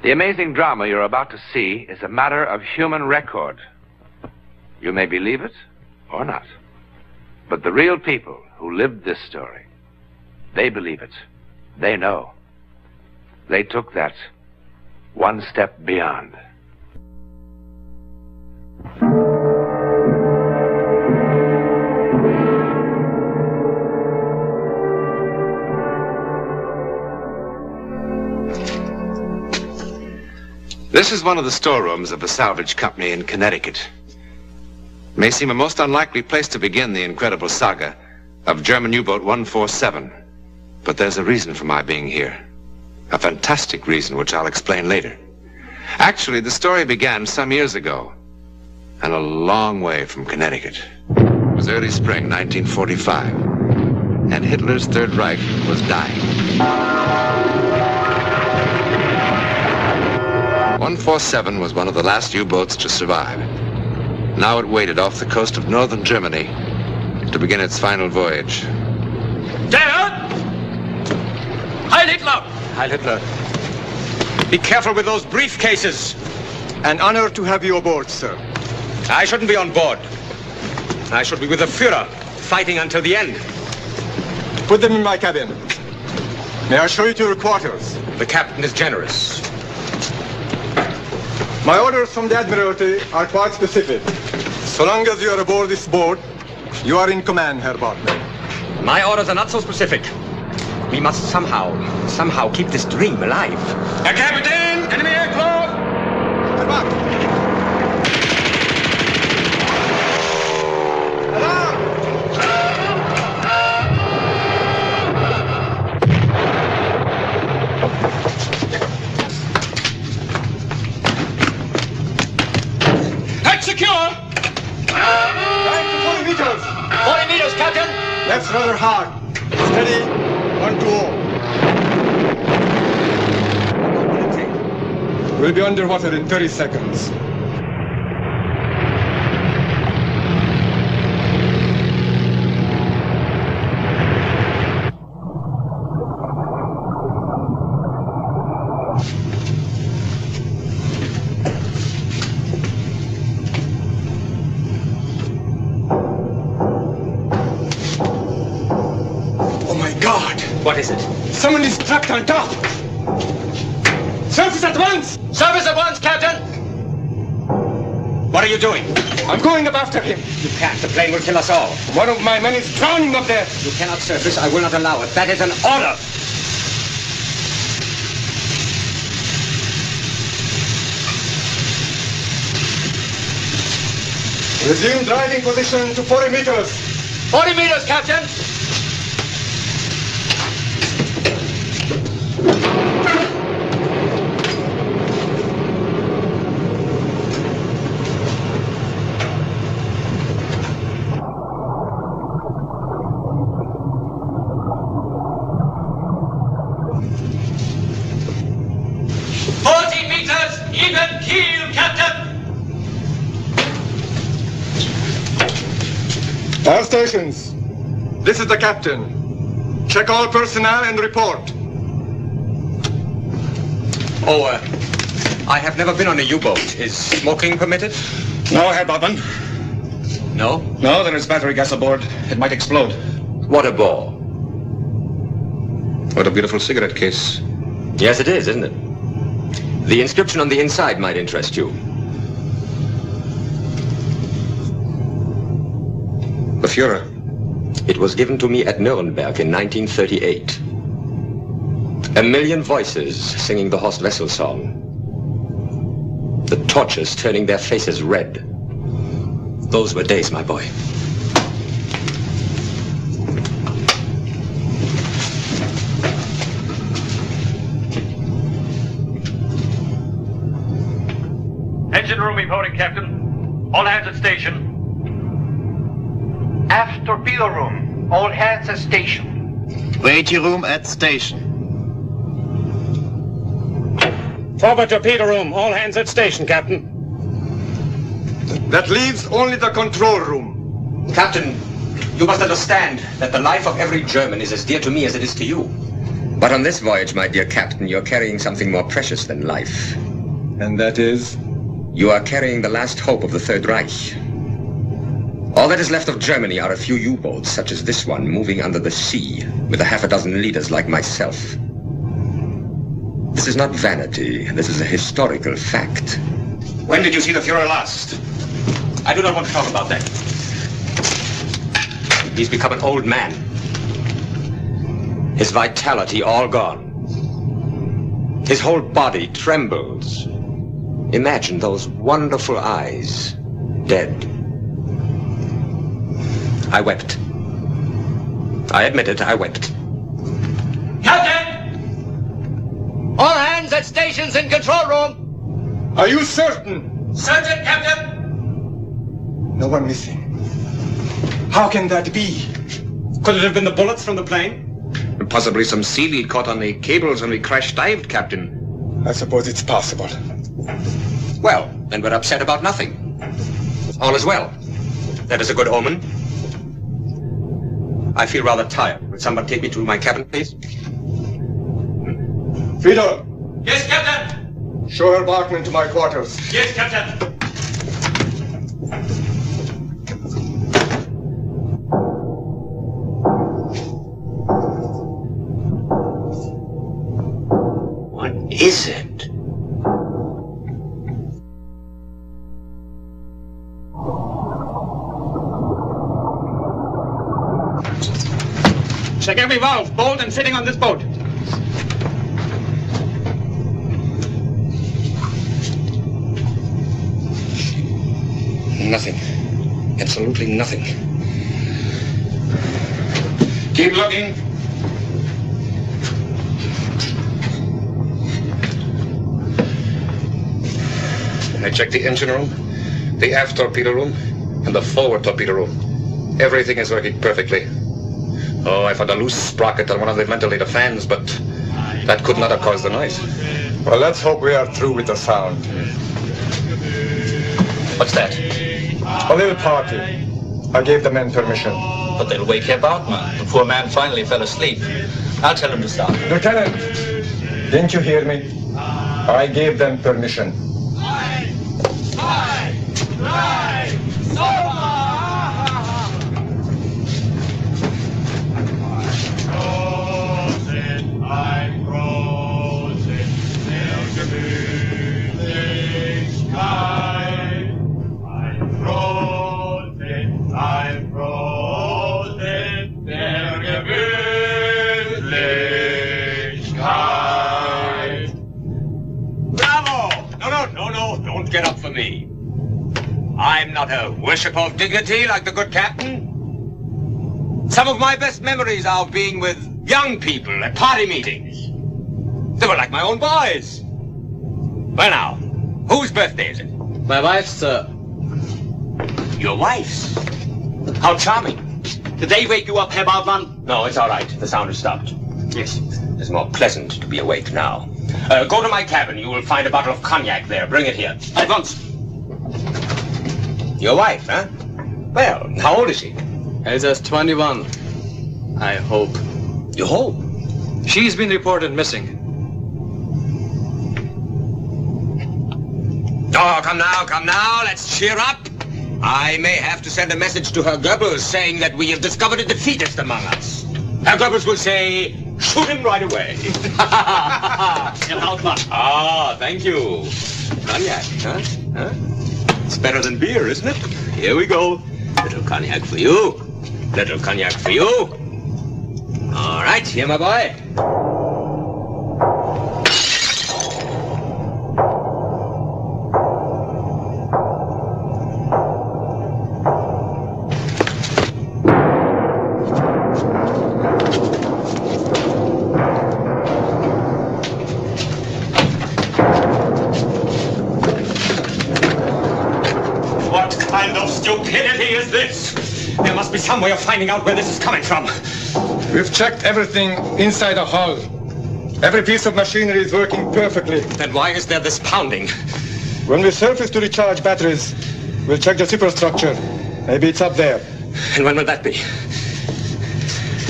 The amazing drama you're about to see is a matter of human record. You may believe it or not. But the real people who lived this story, they believe it. They know. They took that one step beyond. This is one of the storerooms of a salvage company in Connecticut. It may seem a most unlikely place to begin the incredible saga of German U-boat 147. But there's a reason for my being here. A fantastic reason, which I'll explain later. Actually, the story began some years ago, and a long way from Connecticut. It was early spring 1945, and Hitler's Third Reich was dying. 147 was one of the last U-boats to survive. Now it waited off the coast of northern Germany to begin its final voyage. Dad! Heil Hitler! Heil Hitler. Be careful with those briefcases. An honor to have you aboard, sir. I shouldn't be on board. I should be with the Führer, fighting until the end. Put them in my cabin. May I show you to your quarters? The captain is generous. My orders from the Admiralty are quite specific. So long as you are aboard this boat, you are in command, Herr Bartman. My orders are not so specific. We must somehow keep this dream alive. Herr Kapitän, enemy aircraft! Herr Bartman! Secure! 40 meters! 40 meters, Captain! That's rather hard. Steady, 1-2. We'll be underwater in 30 seconds. What is it? Someone is trapped on top! Surface at once! Service at once, Captain! What are you doing? I'm going up after him. You can't. The plane will kill us all. One of my men is drowning up there. You cannot surface. I will not allow it. That is an order. Resume driving position to 40 meters. 40 meters, Captain! All stations. This is the captain. Check all personnel and report. Oh, I have never been on a U-boat. Is smoking permitted? No, Herr Bartman. No? No, there is battery gas aboard. It might explode. What a ball. What a beautiful cigarette case. Yes, it is, isn't it? The inscription on the inside might interest you. The Führer. It was given to me at Nuremberg in 1938. 1,000,000 voices singing the Horst Wessel song. The torches turning their faces red. Those were days, my boy. Engine room reporting, Captain. All hands at station. Aft torpedo room. All hands at station. Waiting room at station. Forward torpedo room. All hands at station, Captain. That leaves only the control room. Captain, you must understand that the life of every German is as dear to me as it is to you. But on this voyage, my dear Captain, you're carrying something more precious than life. And that is? You are carrying the last hope of the Third Reich. All that is left of Germany are a few U-boats, such as this one, moving under the sea, with a half a dozen leaders like myself. This is not vanity. This is a historical fact. When did you see the Fuhrer last? I do not want to talk about that. He's become an old man. His vitality all gone. His whole body trembles. Imagine those wonderful eyes, dead. I wept. I admit it, I wept. Captain! All hands at stations in control room. Are you certain? Certain, Captain. No one missing. How can that be? Could it have been the bullets from the plane? Possibly some seaweed caught on the cables when we crash-dived, Captain. I suppose it's possible. Well, then we're upset about nothing. All is well. That is a good omen. I feel rather tired. Would somebody take me to my cabin, please? Friedel, Yes, Captain. show Herr Bachmann to my quarters. Yes, Captain. What is it? Check every valve, bolt, and fitting on this boat. Nothing. Absolutely nothing. Keep looking. I checked the engine room, the aft torpedo room, and the forward torpedo room. Everything is working perfectly. Oh, I found a loose sprocket on one of the ventilator fans, but that could not have caused the noise. Well, let's hope we are through with the sound. What's that? A little party. I gave the men permission. But they'll wake Herr Bachmann. The poor man finally fell asleep. I'll tell him to start. Lieutenant, didn't you hear me? I gave them permission. Get up for me. I'm not a worshipper of dignity like the good captain. Some of my best memories are of being with young people at party meetings. They were like my own boys. Well now, whose birthday is it? My wife's, sir. Your wife's? How charming. Did they wake you up, Herr Bachmann? No, it's all right. The sound has stopped. Yes. It's more pleasant to be awake now. Go to my cabin. You will find a bottle of cognac there. Bring it here. At once. Your wife, huh? Well, how old is she? Elsa's 21. I hope. You hope? She's been reported missing. Oh, come now. Let's cheer up. I may have to send a message to Herr Goebbels saying that we have discovered a defeatist among us. Herr Goebbels will say, shoot him right away. Ah, thank you. Cognac, huh? It's better than beer, isn't it? Here we go. Little cognac for you. Little cognac for you. All right, here, my boy. Stupidity is this? There must be some way of finding out where this is coming from. We've checked everything inside the hull. Every piece of machinery is working perfectly. Then why is there this pounding? When we surface to recharge batteries, we'll check the superstructure. Maybe it's up there. And when will that be?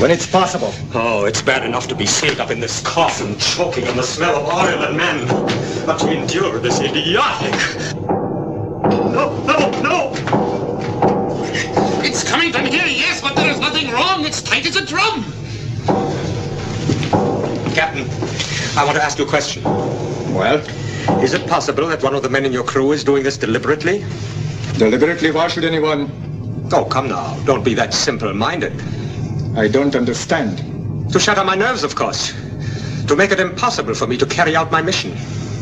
When it's possible. Oh, it's bad enough to be sealed up in this coffin, choking on the smell of oil and men. But to endure this idiotic... No! It's coming from here, yes, but there is nothing wrong. It's tight as a drum. Captain, I want to ask you a question. Well? Is it possible that one of the men in your crew is doing this deliberately? Deliberately? Why should anyone? Oh, come now. Don't be that simple-minded. I don't understand. To shatter my nerves, of course. To make it impossible for me to carry out my mission.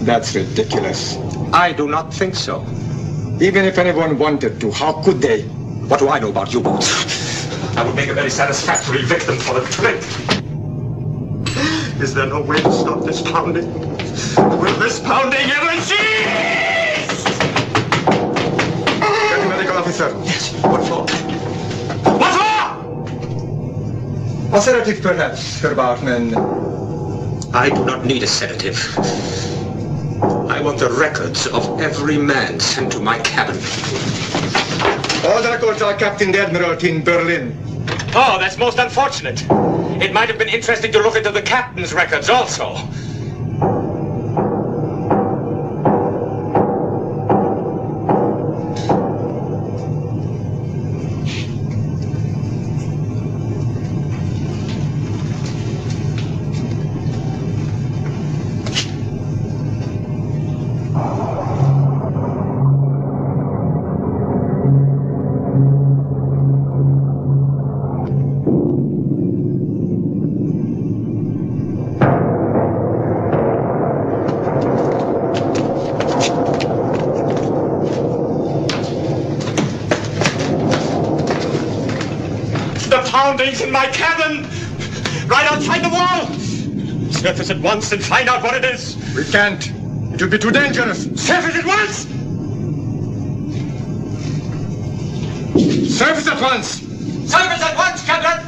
That's ridiculous. I do not think so. Even if anyone wanted to, how could they? What do I know about U-boats? I would make a very satisfactory victim for the trick. Is there no way to stop this pounding? Will this pounding ever cease? Captain Medical Officer. Yes. What for? What for? A sedative, perhaps, Herr Bartman. I do not need a sedative. I want the records of every man sent to my cabin. All the records are kept in the Admiralty in Berlin. Oh, that's most unfortunate. It might have been interesting to look into the captain's records also. Poundings in my cabin! Right outside the wall! Surface at once and find out what it is! We can't. It will be too dangerous. Surface at once! Surface at once! Surface at once, Captain!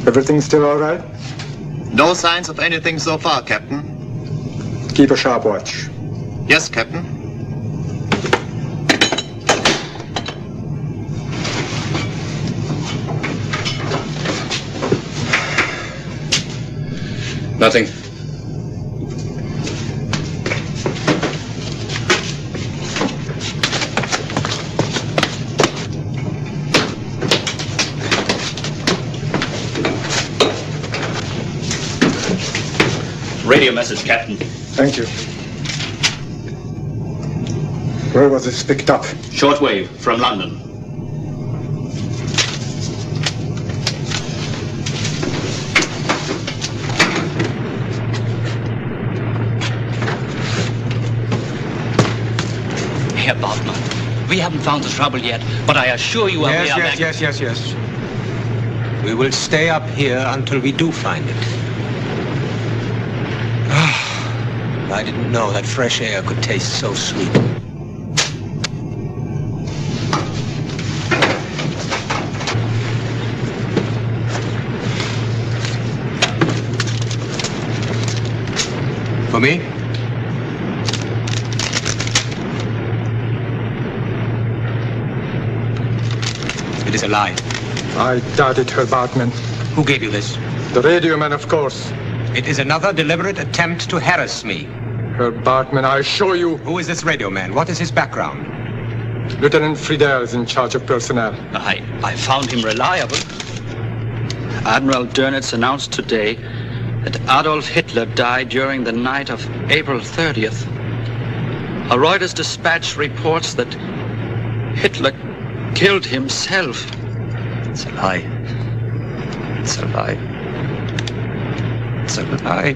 Everything still all right? No signs of anything so far, Captain. Keep a sharp watch. Yes, Captain. Nothing. Radio message, Captain. Thank you. Where was this picked up? Shortwave from London. Herr Bartman, we haven't found the trouble yet, but I assure you Yes. We will stay up here until we do find it. I didn't know that fresh air could taste so sweet. For me? It is a lie. I doubt it, Herr Bartman. Who gave you this? The radio man, of course. It is another deliberate attempt to harass me. Herr Bartman, I assure you. Who is this radio man? What is his background? Lieutenant Friedel is in charge of personnel. I found him reliable. Admiral Dönitz announced today that Adolf Hitler died during the night of April 30th. A Reuters dispatch reports that Hitler killed himself. It's a lie. It's a lie. It's a lie.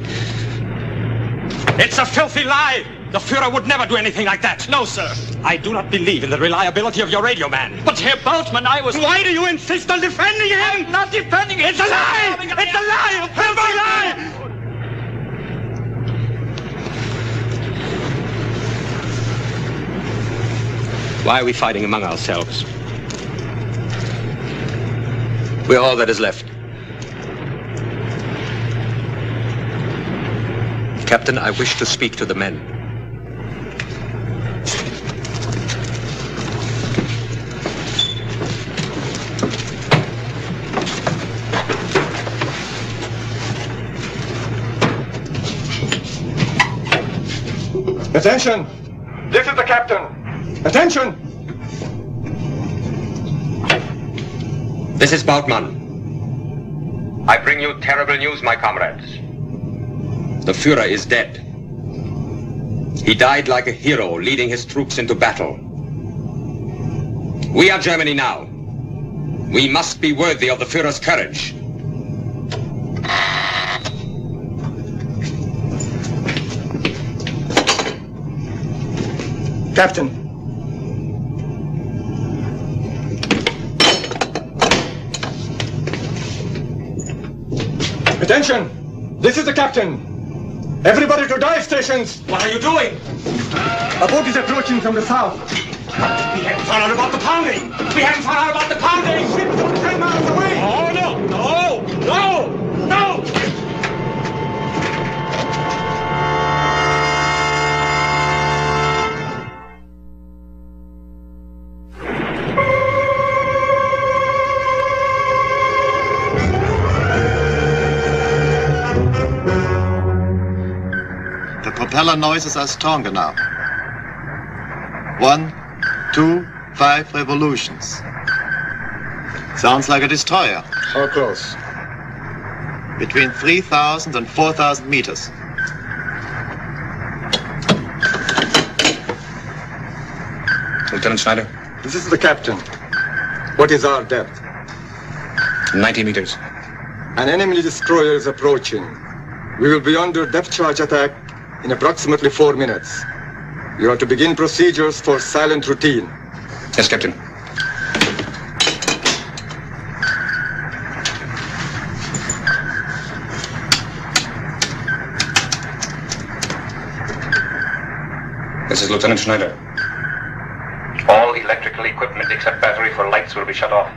It's a filthy lie! The Fuhrer would never do anything like that. No, sir. I do not believe in the reliability of your radio man. But Herr Bartman, I was... Why do you insist on defending him? I'm not defending him. It's a lie! It's a lie! A filthy lie! Why are we fighting among ourselves? We're all that is left. Captain, I wish to speak to the men. Attention! This is the captain! Attention! This is Bautmann. I bring you terrible news, my comrades. The Führer is dead. He died like a hero, leading his troops into battle. We are Germany now. We must be worthy of the Führer's courage. Captain. Attention! This is the captain. Everybody to dive stations! What are you doing? A boat is approaching from the south. We haven't found out about the pounding! We haven't found out about the pounding! Ships are 10 miles away! Oh, no! No! No! No! The propeller noises are stronger now. 1, 2, 5 revolutions. Sounds like a destroyer. How close? Between 3,000 and 4,000 meters. Lieutenant Schneider, This is the captain. What is our depth? 90 meters. An enemy destroyer is approaching. We will be under depth charge attack in approximately 4 minutes. You are to begin procedures for silent routine. Yes, Captain. This is Lieutenant Schneider. All electrical equipment except battery for lights will be shut off.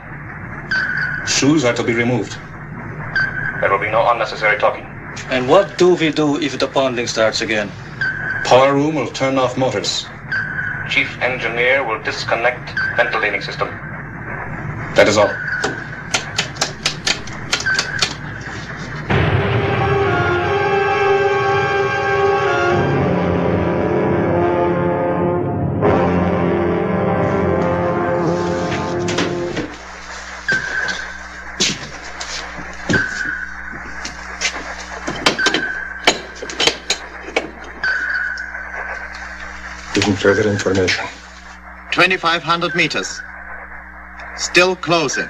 Shoes are to be removed. There will be no unnecessary talking. And what do we do if the pounding starts again? Power room will turn off motors. Chief engineer will disconnect ventilating system. That is all. Giving further information. 2,500 meters. Still closing.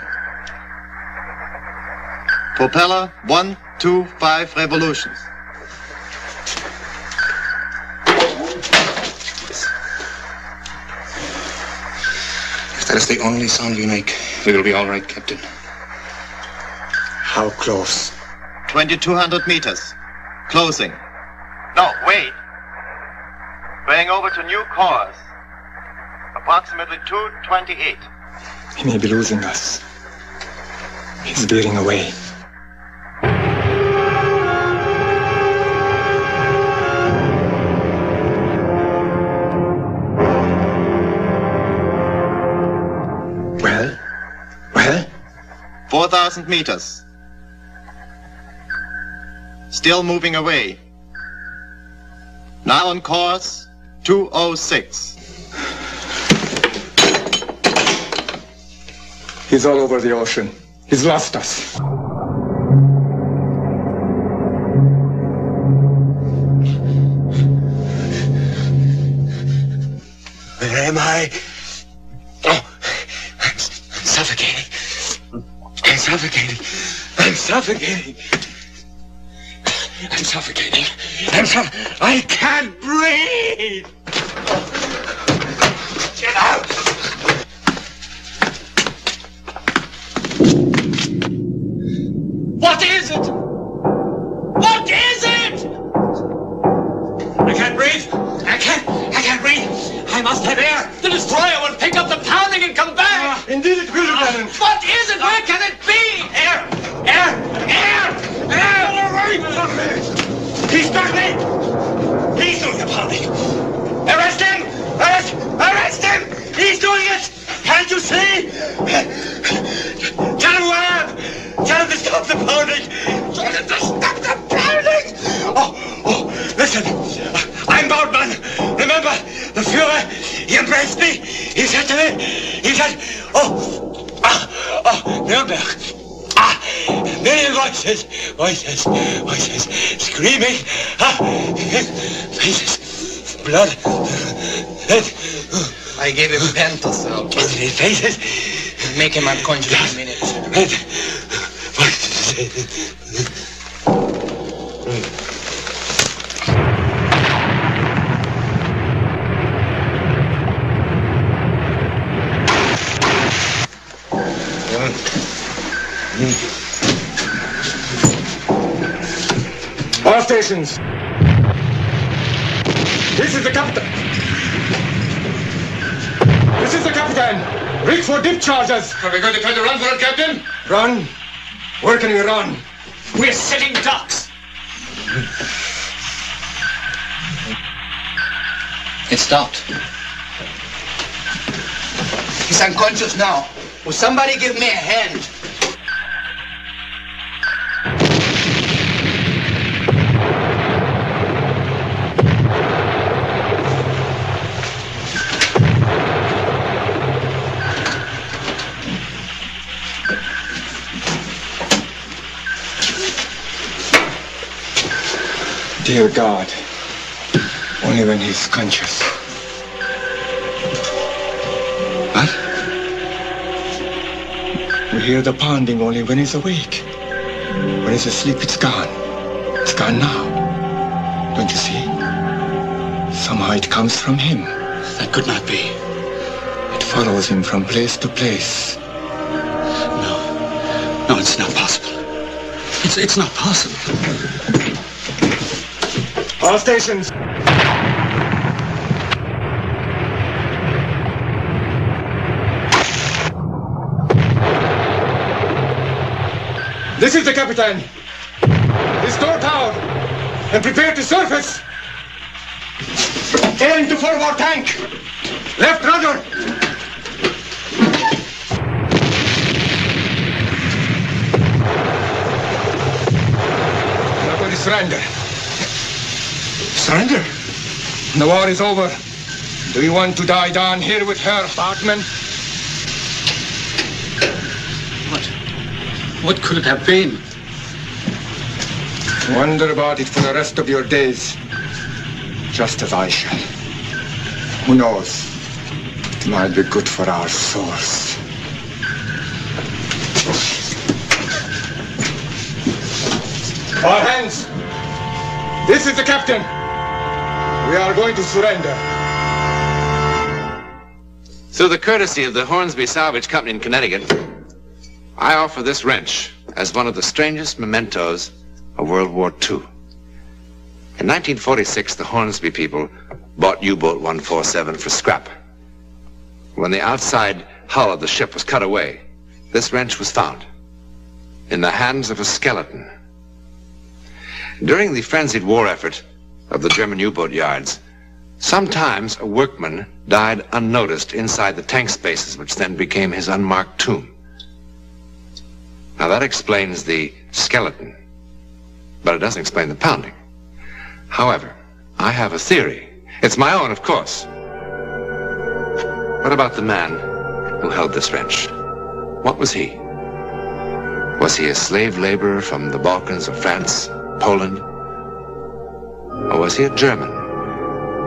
Propeller 1, 2, 5 revolutions. If that is the only sound you make, we will be all right, Captain. How close? 2,200 meters. Closing. No, wait. Going over to new course. Approximately 228. He may be losing us. He's veering away. Well? 4,000 meters. Still moving away. Now on course 206. He's all over the ocean. He's lost us. Where am I? Oh, I'm suffocating. I'm suffocating. I'm suffocating. I'm suffocating. I can't breathe. Get out. What is it? What is it? I can't breathe. I can't breathe. I must There! The destroyer will pick up the pounding and come back! Indeed it will, Lieutenant. What is it? Where can it be? Air! He's back me! He's doing the pounding! Arrest him! Arrest him! He's doing it! Can't you see? Tell him who I am! Tell him to stop the pounding! Tell him to stop the pounding! Oh, listen! I'm Boutman! Remember, the Fuhrer, he embraced me! He said to me, Nürnberg! Million voices, screaming, faces, blood, I gave him Pentosil. faces, Make him unconscious in a minute. voices. All stations. This is the captain. This is the captain. Reach for dip charges. Are we going to try to run for it, Captain? Run? Where can we run? We're sitting ducks! It stopped. He's unconscious now. Will somebody give me a hand? Dear God, only when he's conscious. What? We hear the pounding only when he's awake. When he's asleep, it's gone. It's gone now. Don't you see? Somehow it comes from him. That could not be. It follows him from place to place. No, it's not possible. It's not possible. All stations. This is the captain. Restore power and prepare to surface. Aim to forward tank. Left rudder. Not going to surrender. Surrender? The war is over. Do you want to die down here with her, Bartman? What could it have been? Wonder about it for the rest of your days. Just as I shall. Who knows? It might be good for our souls. All hands! This is the captain! We are going to surrender. Through the courtesy of the Hornsby Salvage Company in Connecticut, I offer this wrench as one of the strangest mementos of World War II. In 1946, the Hornsby people bought U-boat 147 for scrap. When the outside hull of the ship was cut away, this wrench was found in the hands of a skeleton. During the frenzied war effort of the German U-boat yards, sometimes a workman died unnoticed inside the tank spaces, which then became his unmarked tomb. Now that explains the skeleton, but it doesn't explain the pounding. However, I have a theory. It's my own, of course. What about the man who held this wrench? What was he? Was he a slave laborer from the Balkans or France, Poland? Or was he a German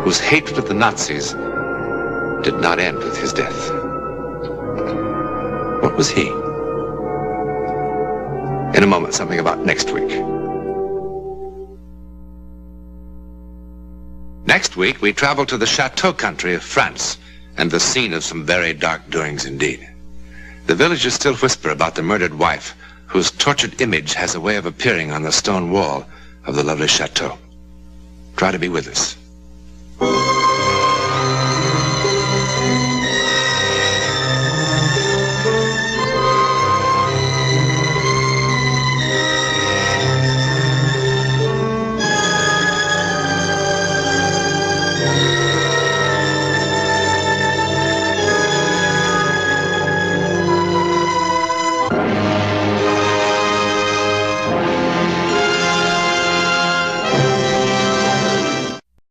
whose hatred of the Nazis did not end with his death? What was he? In a moment, something about next week. Next week, we travel to the chateau country of France and the scene of some very dark doings indeed. The villagers still whisper about the murdered wife, whose tortured image has a way of appearing on the stone wall of the lovely chateau. Try to be with us.